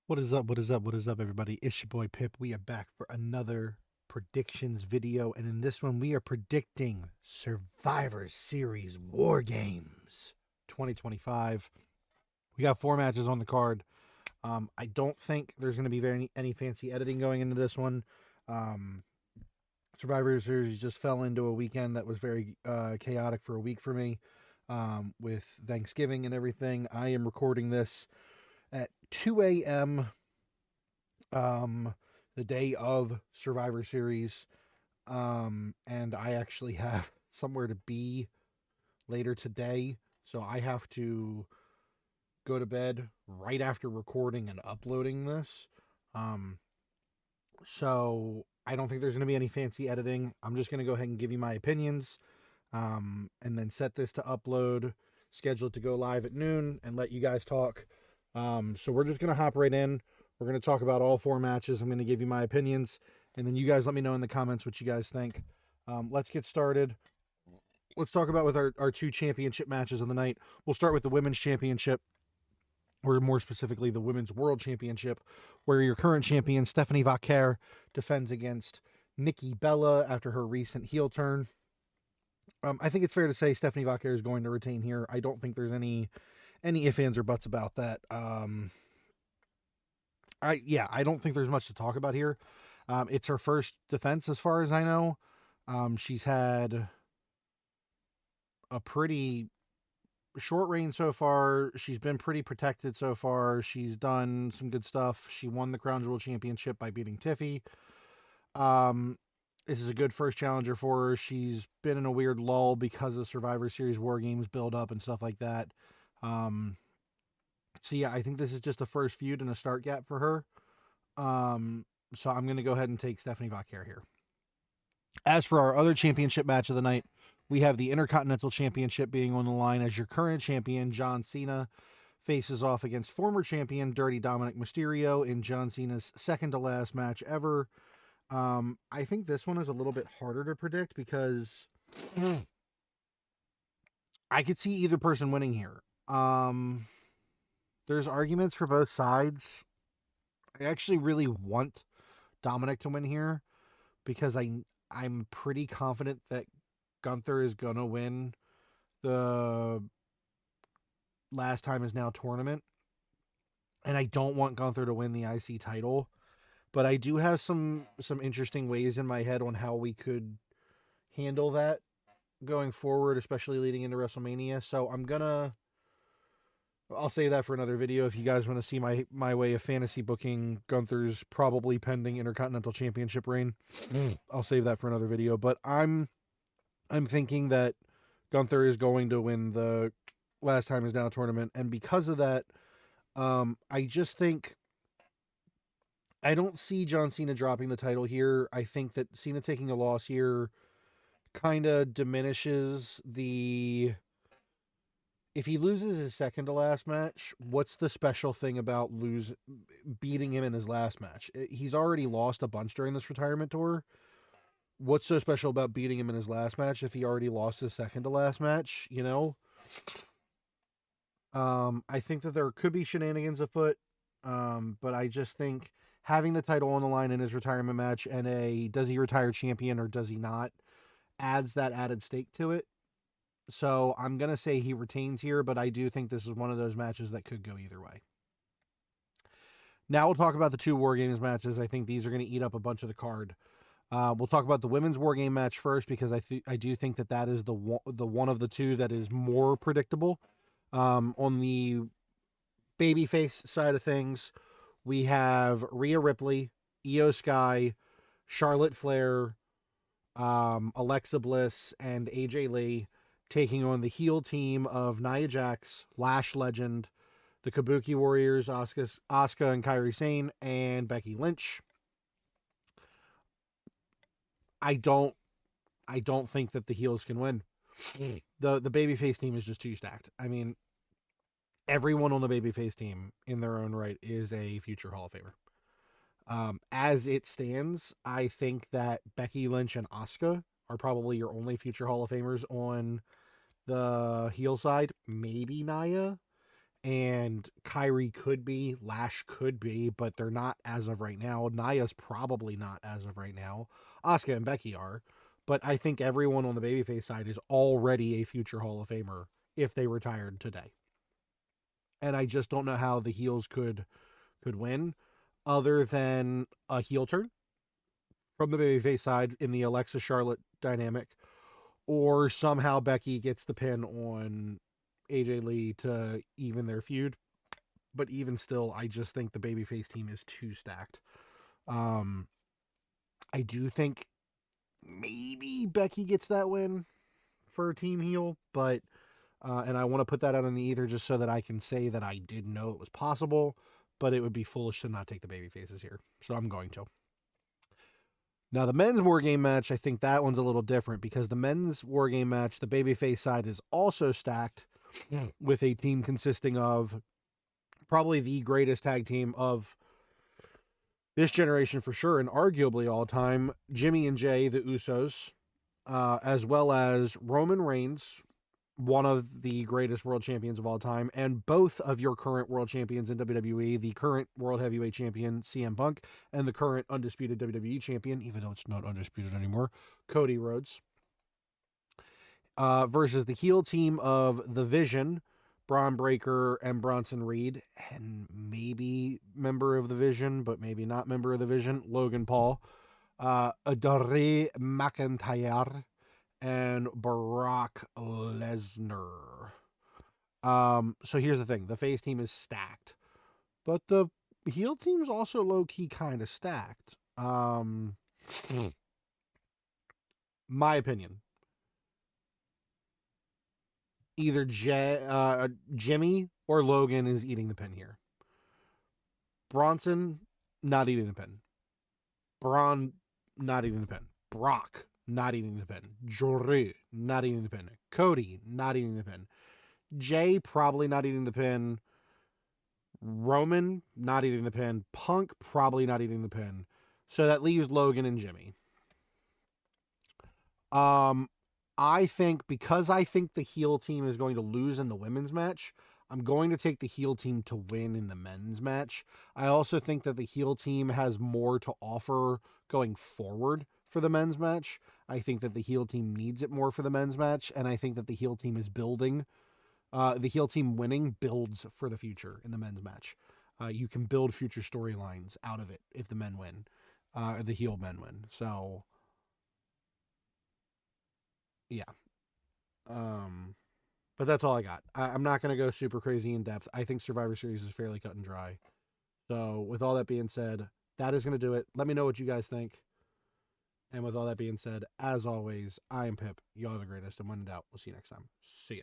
What is up? What is up? What is up, everybody? It's your boy Pip. We are back for another predictions video, and in this one, we are predicting Survivor Series War Games 2025. We got 4 matches on the card. I don't think there's going to be any fancy editing going into this one. Um, Survivor Series just fell into a weekend that was very chaotic for a week for me, with Thanksgiving and everything. I am recording this at 2 a.m. um the day of Survivor Series. And I actually have somewhere to be later today, so I have to go to bed right after recording and uploading this. Um so I don't think there's going to be any fancy editing. I'm just going to go ahead and give you my opinions, and then set this to upload, scheduled to go live at noon, and let you guys talk. So we're just going to hop right in. We're going to talk about all 4 matches. I'm going to give you my opinions, and then you guys let me know in the comments what you guys think. Let's get started. Let's talk about with our 2 championship matches of the night. We'll start with the women's championship, or more specifically, the women's world championship, where your current champion, Stephanie Vaquer, defends against Nikki Bella after her recent heel turn. I think it's fair to say Stephanie Vaquer is going to retain here. I don't think there's any ifs, ands, or buts about that. I don't think there's much to talk about here. It's her first defense, as far as I know. She's had a pretty short reign so far. She's been pretty protected so far. She's done some good stuff. She won the Crown Jewel Championship by beating Tiffy. Um, this is a good first challenger for her. She's been in a weird lull because of Survivor Series War Games build up and stuff like that. Um, so yeah, I think this is just a first feud and a start gap for her. So I'm going to go ahead and take Stephanie Vaquer here. As for our other championship match of the night, we have the Intercontinental Championship being on the line as your current champion, John Cena, faces off against former champion Dirty Dominic Mysterio in John Cena's second to last match ever. I think this one is a little bit harder to predict because I could see either person winning here. There's arguments for both sides. I actually really want Dominic to win here because I'm pretty confident that Gunther is gonna win the last time is now tournament, and I don't want Gunther to win the IC title. But I do have some interesting ways in my head on how we could handle that going forward, especially leading into WrestleMania. So I'll save that for another video. If you guys want to see my way of fantasy booking Gunther's probably pending Intercontinental Championship reign, I'll save that for another video. But I'm thinking that Gunther is going to win the last time is now tournament, and because of that, I just think I don't see John Cena dropping the title here. I think that Cena taking a loss here kind of diminishes the. If he loses his second to last match, what's the special thing about beating him in his last match? He's already lost a bunch during this retirement tour. What's so special about beating him in his last match if he already lost his second to last match? I think that there could be shenanigans afoot. But I just think having the title on the line in his retirement match and a does he retire champion or does he not adds that added stake to it. So I'm going to say he retains here, but I do think this is one of those matches that could go either way. Now we'll talk about the 2 War Games matches. I think these are going to eat up a bunch of the card. We'll talk about the women's War Game match first because I do think that is the one of the two that is more predictable. On the babyface side of things, we have Rhea Ripley, Io Sky, Charlotte Flair, Alexa Bliss, and AJ Lee taking on the heel team of Nia Jax, Lash Legend, the Kabuki Warriors, Asuka and Kairi Sane, and Becky Lynch. I don't think that the heels can win. The babyface team is just too stacked. I mean, everyone on the babyface team in their own right is a future Hall of Famer. As it stands, I think that Becky Lynch and Asuka are probably your only future Hall of Famers on the heel side. Maybe Nia. And Kyrie could be, Lash could be, but they're not as of right now. Naya's probably not as of right now. Asuka and Becky are. But I think everyone on the babyface side is already a future Hall of Famer if they retired today. And I just don't know how the heels could win other than a heel turn from the babyface side in the Alexa Charlotte dynamic, or somehow Becky gets the pin on AJ Lee to even their feud. But even still, I just think the babyface team is too stacked. I do think maybe Becky gets that win for team heel, but and I want to put that out in the ether just so that I can say that I did know it was possible, but it would be foolish to not take the baby faces here. So I'm going to. Now, the men's War Game match, I think that one's a little different because the men's War Game match, the babyface side is also stacked with a team consisting of probably the greatest tag team of this generation for sure, and arguably all time, Jimmy and Jay, the Usos, as well as Roman Reigns, one of the greatest world champions of all time, and both of your current world champions in WWE, the current world heavyweight champion, CM Punk, and the current undisputed WWE champion, even though it's not undisputed anymore, Cody Rhodes, versus the heel team of The Vision, Braun Breaker and Bronson Reed, and maybe member of The Vision, but maybe not member of The Vision, Logan Paul, Drew McIntyre, and Brock Lesnar. So here's the thing. The face team is stacked. But the heel team's also low-key kind of stacked. My opinion. Either Jimmy or Logan is eating the pin here. Bronson, not eating the pin. Braun, not eating the pin. Brock, not eating the pin. Drew, not eating the pin. Cody, not eating the pin. Jay, probably not eating the pin. Roman, not eating the pin. Punk, probably not eating the pin. So that leaves Logan and Jimmy. I think because I think the heel team is going to lose in the women's match, I'm going to take the heel team to win in the men's match. I also think that the heel team has more to offer going forward for the men's match. I think that the heel team needs it more for the men's match, and I think that the heel team is building. The heel team winning builds for the future in the men's match. You can build future storylines out of it if the men win, the heel men win. So, yeah. But that's all I got. I'm not going to go super crazy in depth. I think Survivor Series is fairly cut and dry. So, with all that being said, that is going to do it. Let me know what you guys think. And with all that being said, as always, I am Pip. Y'all are the greatest. And when in doubt, we'll see you next time. See ya.